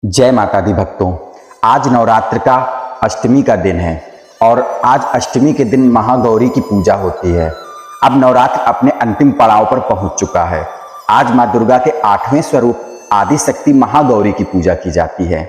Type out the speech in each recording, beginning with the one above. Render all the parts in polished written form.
जय माता दी भक्तों, आज नवरात्र का अष्टमी का दिन है और आज अष्टमी के दिन महागौरी की पूजा होती है। अब नवरात्र अपने अंतिम पड़ाव पर पहुंच चुका है। आज मां दुर्गा के 8वें स्वरूप आदि शक्ति महागौरी की पूजा की जाती है।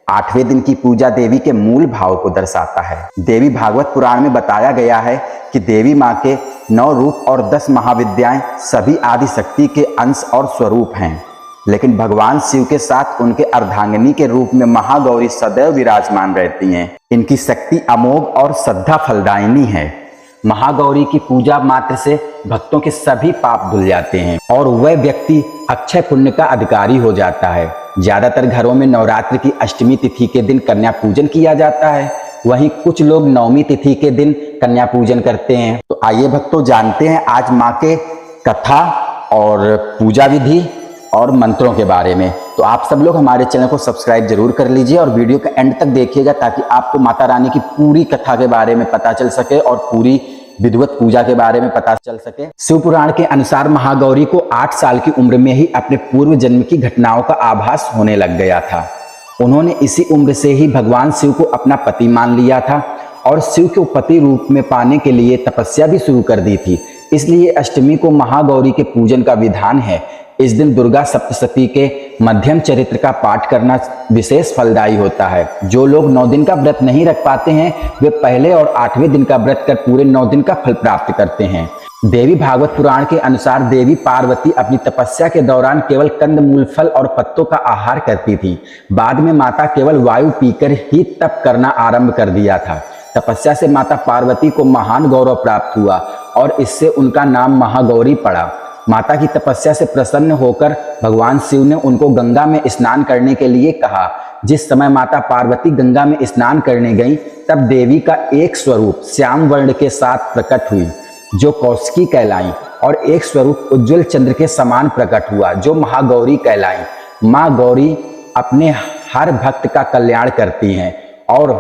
8वें दिन की पूजा देवी के मूल भाव को दर्शाता है। देवी भागवत पुराण में बताया गया है कि देवी मां के 9 रूप और 10 महाविद्याएं सभी आदि शक्ति के अंश और स्वरूप हैं, लेकिन भगवान शिव के साथ उनके अर्धांगिनी के रूप में महागौरी सदैव विराजमान रहती हैं। इनकी शक्ति अमोघ और श्रद्धा फलदायिनी है। महागौरी की पूजा मात्र से भक्तों के सभी पाप धुल जाते हैं और वह व्यक्ति अक्षय पुण्य का अधिकारी हो जाता है। ज्यादातर घरों में नवरात्र की अष्टमी तिथि के दिन कन्या पूजन किया जाता है, वहीं कुछ लोग नवमी तिथि के दिन कन्या पूजन करते हैं। तो आइए भक्तों, जानते हैं आज माँ के कथा और पूजा विधि और मंत्रों के बारे में। तो आप सब लोग हमारे चैनल को सब्सक्राइब जरूर कर लीजिए और वीडियो के एंड तक देखिएगा ताकि आपको माता रानी की पूरी कथा के बारे में पता चल सके और पूरी विधिवत पूजा के बारे में पता चल सके। शिव पुराण के अनुसार महागौरी को 8 साल की उम्र में ही अपने पूर्व जन्म की घटनाओं का आभास होने लग गया था। उन्होंने इसी उम्र से ही भगवान शिव को अपना पति मान लिया था और शिव को पति रूप में पाने के लिए तपस्या भी शुरू कर दी थी। इसलिए अष्टमी को महागौरी के पूजन का विधान है। इस दिन दुर्गा सप्तशती के मध्यम चरित्र का पाठ करना विशेष फलदायी होता है। जो लोग 9 दिन का व्रत नहीं रख पाते हैं वे पहले और 8वें दिन का व्रत कर पूरे 9 दिन का फल प्राप्त करते हैं। देवी भागवत पुराण के अनुसार देवी पार्वती अपनी तपस्या के दौरान केवल कंदमूल, फल और पत्तों का आहार करती थी। बाद में माता केवल वायु पीकर ही तप करना आरंभ कर दिया था। तपस्या से माता पार्वती को महान गौरव प्राप्त हुआ और इससे उनका नाम महागौरी पड़ा। माता की तपस्या से प्रसन्न होकर भगवान शिव ने उनको गंगा में स्नान करने के लिए कहा। जिस समय माता पार्वती गंगा में स्नान करने गईं, तब देवी का एक स्वरूप श्याम वर्ण के साथ प्रकट हुई जो कौशिकी कहलाई और एक स्वरूप उज्जवल चंद्र के समान प्रकट हुआ जो महागौरी कहलाई। माँ गौरी अपने हर भक्त का कल्याण करती हैं और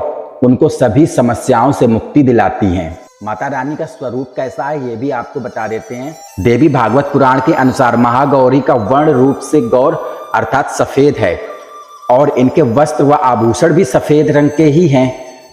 उनको सभी समस्याओं से मुक्ति दिलाती हैं। माता रानी का स्वरूप कैसा है ये भी आपको बता देते हैं। देवी भागवत पुराण के अनुसार महागौरी का वर्ण रूप से गौर अर्थात सफेद है और इनके वस्त्र व आभूषण भी सफेद रंग के ही हैं।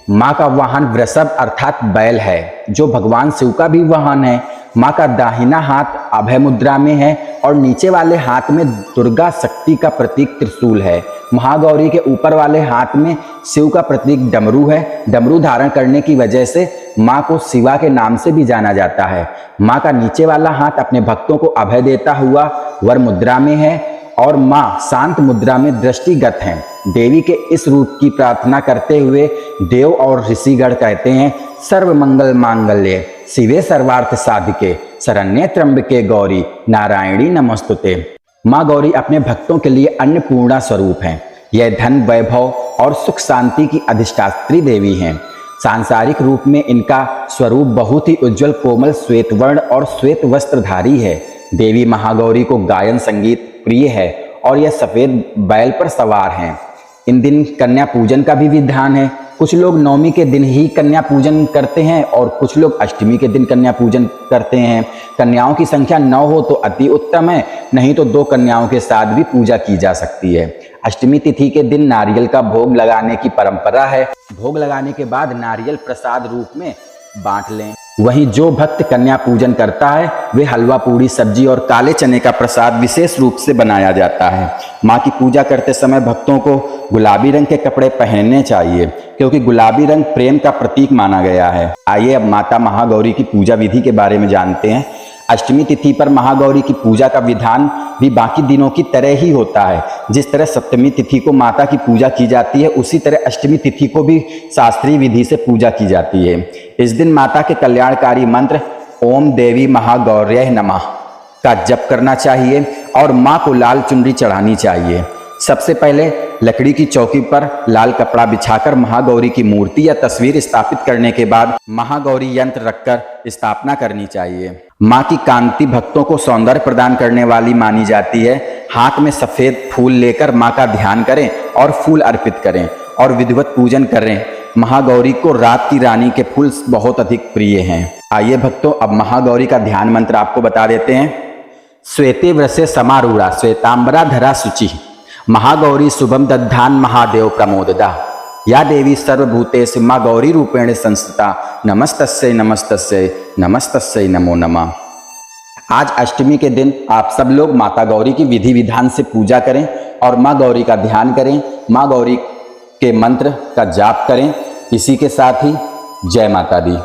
माँ का वाहन वृषभ अर्थात बैल है जो भगवान शिव का भी वाहन है। माँ का दाहिना हाथ अभय मुद्रा में है और नीचे वाले हाथ में दुर्गा शक्ति का प्रतीक त्रिशूल है। महागौरी के ऊपर वाले हाथ में शिव का प्रतीक डमरू है। डमरू धारण करने की वजह से माँ को शिवा के नाम से भी जाना जाता है। माँ का नीचे वाला हाथ अपने भक्तों को अभय देता हुआ वर मुद्रा में है और माँ शांत मुद्रा में दृष्टिगत हैं। देवी के इस रूप की प्रार्थना करते हुए देव और ऋषिगण कहते हैं, सर्व मंगल मांगल्ये शिवे सर्वार्थ साधिके शरण्ये त्र्यंबके गौरी नारायणी नमस्तुते। माँ गौरी अपने भक्तों के लिए अन्नपूर्णा स्वरूप हैं। यह धन, वैभव और सुख शांति की अधिष्ठात्री देवी हैं। सांसारिक रूप में इनका स्वरूप बहुत ही उज्जवल, कोमल, श्वेत वर्ण और श्वेत वस्त्रधारी है। देवी महागौरी को गायन संगीत प्रिय है और यह सफेद बैल पर सवार हैं। इन दिन कन्या पूजन का भी विधान है। कुछ लोग नवमी के दिन ही कन्या पूजन करते हैं और कुछ लोग अष्टमी के दिन कन्या पूजन करते हैं। कन्याओं की संख्या 9 हो तो अति उत्तम है, नहीं तो 2 कन्याओं के साथ भी पूजा की जा सकती है। अष्टमी तिथि के दिन नारियल का भोग लगाने की परंपरा है। भोग लगाने के बाद नारियल प्रसाद रूप में बांट लें। वहीं जो भक्त कन्या पूजन करता है वे हलवा, पूड़ी, सब्जी और काले चने का प्रसाद विशेष रूप से बनाया जाता है। माँ की पूजा करते समय भक्तों को गुलाबी रंग के कपड़े पहनने चाहिए क्योंकि गुलाबी रंग प्रेम का प्रतीक माना गया है। आइए अब माता महागौरी की पूजा विधि के बारे में जानते हैं। अष्टमी तिथि पर महागौरी की पूजा का विधान भी बाकी दिनों की तरह ही होता है। जिस तरह सप्तमी तिथि को माता की पूजा की जाती है, उसी तरह अष्टमी तिथि को भी शास्त्रीय विधि से पूजा की जाती है। इस दिन माता के कल्याणकारी मंत्र ओम देवी महागौर्यै नमः का जप करना चाहिए और माँ को लाल चुनरी चढ़ानी चाहिए। सबसे पहले लकड़ी की चौकी पर लाल कपड़ा बिछाकर महागौरी की मूर्ति या तस्वीर स्थापित करने के बाद महागौरी यंत्र रखकर स्थापना करनी चाहिए। माँ की कांति भक्तों को सौंदर्य प्रदान करने वाली मानी जाती है। हाथ में सफेद फूल लेकर माँ का ध्यान करें और फूल अर्पित करें और विधिवत पूजन करें। महागौरी को रात की रानी के फूल बहुत अधिक प्रिय हैं। आइए भक्तों, अब महागौरी का ध्यान मंत्र आपको बता देते हैं। श्वेते वृषे समारूढ़ा श्वेतांबरा धरा शुचि महागौरी शुभम दद्धान महादेव प्रमोददा। या देवी सर्वभूतेषु माँ गौरी रूपेण संस्थिता। नमस्तस्यै नमस्तस्यै नमस्तस्यै नमो नमः। आज अष्टमी के दिन आप सब लोग माता गौरी की विधि विधान से पूजा करें और माँ गौरी का ध्यान करें, माँ गौरी के मंत्र का जाप करें। इसी के साथ ही जय माता दी।